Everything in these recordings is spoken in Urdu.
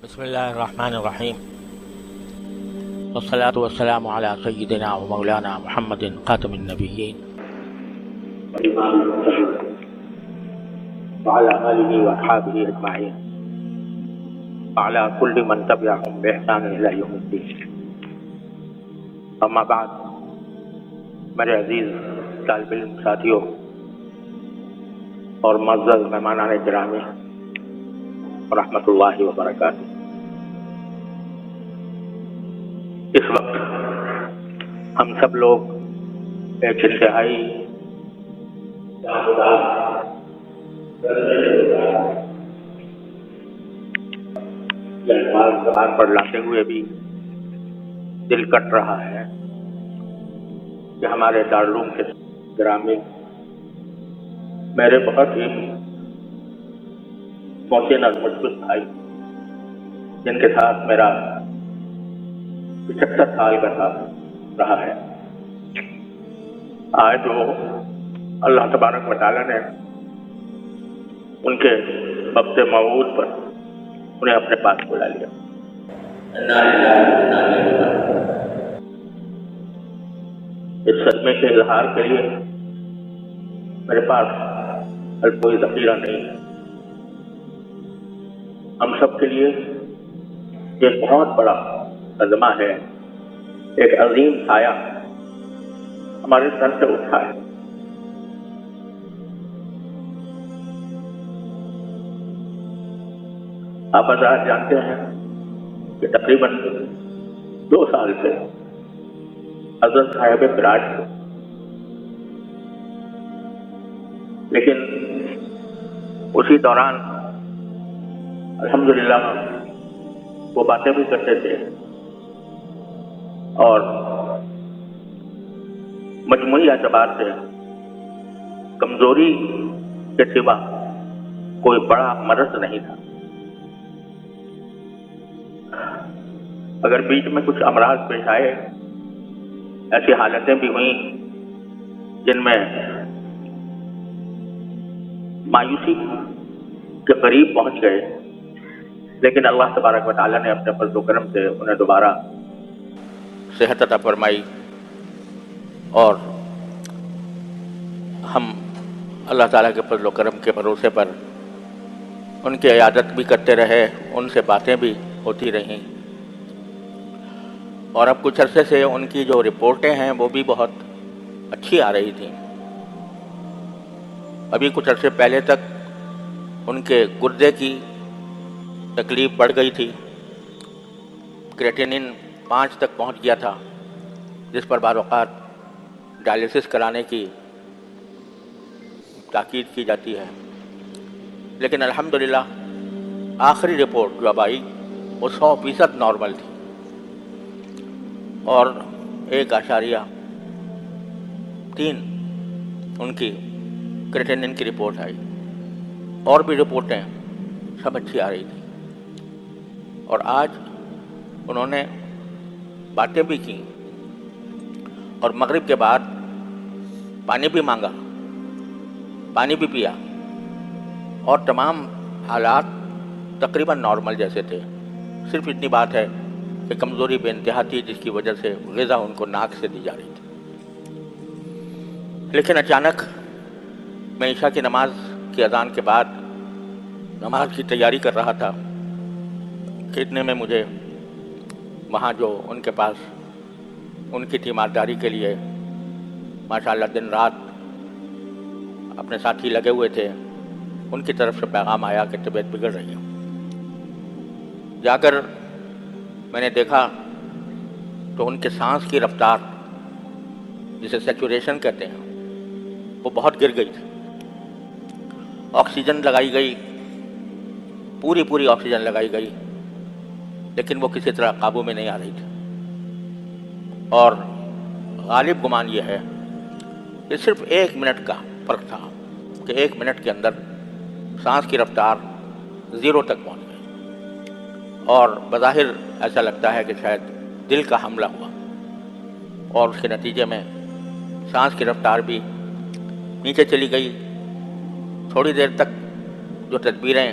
بسم الله الرحمن الرحيم، والصلاة والسلام على سيدنا ومولانا محمد خاتم النبيين وعلى آله وأصحابه أجمعين وعلى كل من تبعهم بإحسان إلى يوم الدين. أما بعد، میرے عزیز طالب علم ساتھیوں اور معزز مہمانان گرامی رحمۃ اللہ وبرکاتہ، اس وقت ہم سب لوگ ایک انتہائی زبان پر لاتے ہوئے بھی دل کٹ رہا ہے کہ ہمارے دارالعلوم کے گرامی میرے بہت ہی محسن اور مضبوط بھائی، جن کے ساتھ میرا 75 سال کا ساتھ رہا ہے، آج جو اللہ تبارک و تعالیٰ نے ان کے وقت موعود پر انہیں اپنے پاس بلا لیا۔ اس صدمے کے اظہار کے لیے میرے پاس کوئی ذخیرہ نہیں ہے۔ ہم سب کے لیے ایک بہت بڑا صدمہ ہے، ایک عظیم سایہ ہمارے سر سے اٹھا ہے۔ آپ حضرات جانتے ہیں کہ تقریباً 2 سال سے حضرت صاحب فراج تھے، لیکن اسی دوران الحمدللہ وہ باتیں بھی کرتے تھے اور مجموعی اعتبار سے کمزوری کے سوا کوئی بڑا مرض نہیں تھا۔ اگر بیچ میں کچھ امراض پیش آئے، ایسی حالتیں بھی ہوئیں جن میں مایوسی کے قریب پہنچ گئے، لیکن اللہ تبارک و تعالیٰ نے اپنے فضل و کرم سے انہیں دوبارہ صحت عطا فرمائی، اور ہم اللہ تعالیٰ کے فضل و کرم کے بھروسے پر ان کی عیادت بھی کرتے رہے، ان سے باتیں بھی ہوتی رہیں، اور اب کچھ عرصے سے ان کی جو رپورٹیں ہیں وہ بھی بہت اچھی آ رہی تھیں۔ ابھی کچھ عرصے پہلے تک ان کے گردے کی تکلیف بڑھ گئی تھی، کریٹینن 5 تک پہنچ گیا تھا، جس پر بعض اوقات ڈائلیسس کرانے کی تاکید کی جاتی ہے، لیکن الحمدللہ آخری رپورٹ جو اب آئی وہ 100% نارمل تھی، اور 1.3 ان کی کریٹینن کی رپورٹ آئی، اور بھی رپورٹیں سب اچھی آ رہی تھیں، اور آج انہوں نے باتیں بھی کی اور مغرب کے بعد پانی بھی مانگا، پانی بھی پیا، اور تمام حالات تقریباً نارمل جیسے تھے۔ صرف اتنی بات ہے کہ کمزوری بے انتہا تھی، جس کی وجہ سے غذا ان کو ناک سے دی جا رہی تھی۔ لیکن اچانک میں عشاء کی نماز کی اذان کے بعد نماز کی تیاری کر رہا تھا کہ اتنے میں مجھے وہاں جو ان کے پاس ان کی تیمارداری کے لیے ماشاءاللہ دن رات اپنے ساتھی لگے ہوئے تھے، ان کی طرف سے پیغام آیا کہ طبیعت بگڑ رہی ہے۔ جا کر میں نے دیکھا تو ان کے سانس کی رفتار، جسے سیچوریشن کہتے ہیں، وہ بہت گر گئی تھی۔ آکسیجن لگائی گئی، پوری آکسیجن لگائی گئی، لیکن وہ کسی طرح قابو میں نہیں آ رہی تھی، اور غالب گمان یہ ہے کہ صرف 1 منٹ کا فرق تھا کہ 1 منٹ کے اندر سانس کی رفتار 0 تک پہنچ گئی، اور بظاہر ایسا لگتا ہے کہ شاید دل کا حملہ ہوا، اور اس کے نتیجے میں سانس کی رفتار بھی نیچے چلی گئی۔ تھوڑی دیر تک جو تدبیریں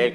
1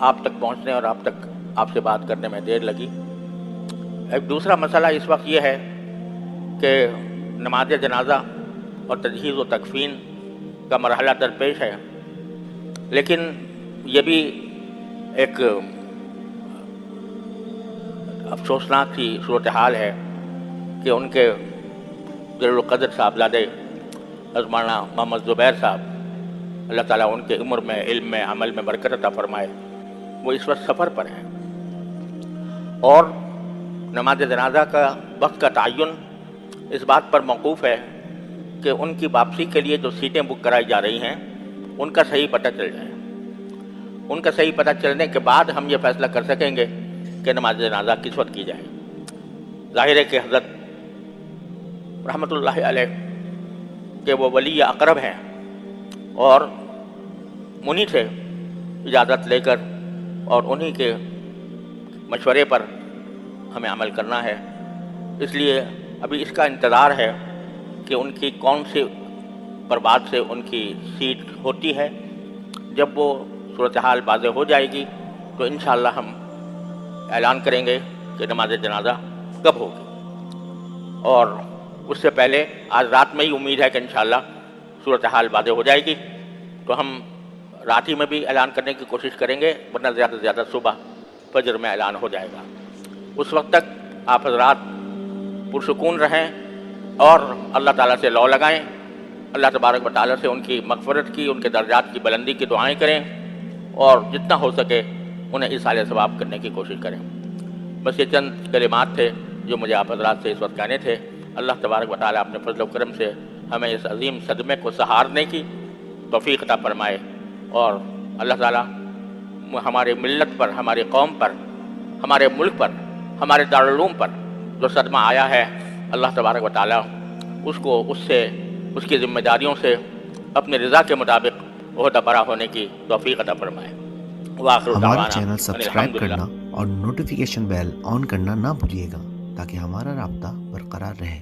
آپ تک پہنچنے اور آپ سے بات کرنے میں دیر لگی۔ ایک دوسرا مسئلہ اس وقت یہ ہے کہ نماز جنازہ اور تجہیز و تکفین کا مرحلہ درپیش ہے، لیکن یہ بھی ایک افسوسناک سی صورتحال ہے کہ ان کے جلیل القدر صاحبزادے مولانا محمد زبیر صاحب، اللہ تعالیٰ ان کے عمر میں، علم میں، عمل میں برکت عطا فرمائے، وہ اس وقت سفر پر ہیں، اور نماز جنازہ کا وقت کا تعین اس بات پر موقوف ہے کہ ان کی واپسی کے لیے جو سیٹیں بک کرائی جا رہی ہیں ان کا صحیح پتہ چل جائے۔ ان کا صحیح پتہ چلنے کے بعد ہم یہ فیصلہ کر سکیں گے کہ نماز جنازہ کس وقت کی جائے۔ ظاہر ہے کہ حضرت رحمۃ اللہ علیہ کہ وہ ولی اقرب ہیں، اور انہی سے اجازت لے کر اور انہی کے مشورے پر ہمیں عمل کرنا ہے۔ اس لیے ابھی اس کا انتظار ہے کہ ان کی کون سی پرواز سے ان کی سیٹ ہوتی ہے۔ جب وہ صورتحال واضح ہو جائے گی تو انشاءاللہ ہم اعلان کریں گے کہ نماز جنازہ کب ہوگی، اور اس سے پہلے آج رات میں ہی امید ہے کہ انشاءاللہ صورتحال واضح ہو جائے گی، تو ہم رات ہی میں بھی اعلان کرنے کی کوشش کریں گے، ورنہ زیادہ سے زیادہ صبح فجر میں اعلان ہو جائے گا۔ اس وقت تک آپ حضرات پرسکون رہیں اور اللہ تعالیٰ سے لو لگائیں، اللہ تبارک و تعالیٰ سے ان کی مغفرت کی، ان کے درجات کی بلندی کی دعائیں کریں، اور جتنا ہو سکے انہیں ایصال ثواب کرنے کی کوشش کریں۔ بس یہ چند کلمات تھے جو مجھے آپ حضرات سے اس وقت کہنے تھے۔ اللہ تبارک و تعالیٰ اپنے فضل و کرم سے ہمیں اس عظیم صدمے کو سہارنے کی توفیق عطا فرمائے، اور اللہ تعالیٰ ہمارے ملت پر، ہماری قوم پر، ہمارے ملک پر، ہمارے دارالعلوم پر جو صدمہ آیا ہے، اللہ تبارک و تعالیٰ اس کی ذمہ داریوں سے اپنی رضا کے مطابق عہدہ برا ہونے کی توفیق عطا فرمائے۔ ہمارا چینل سبسکرائب کرنا اور نوٹیفیکیشن بیل آن کرنا نہ بھولیے گا تاکہ ہمارا رابطہ برقرار رہے۔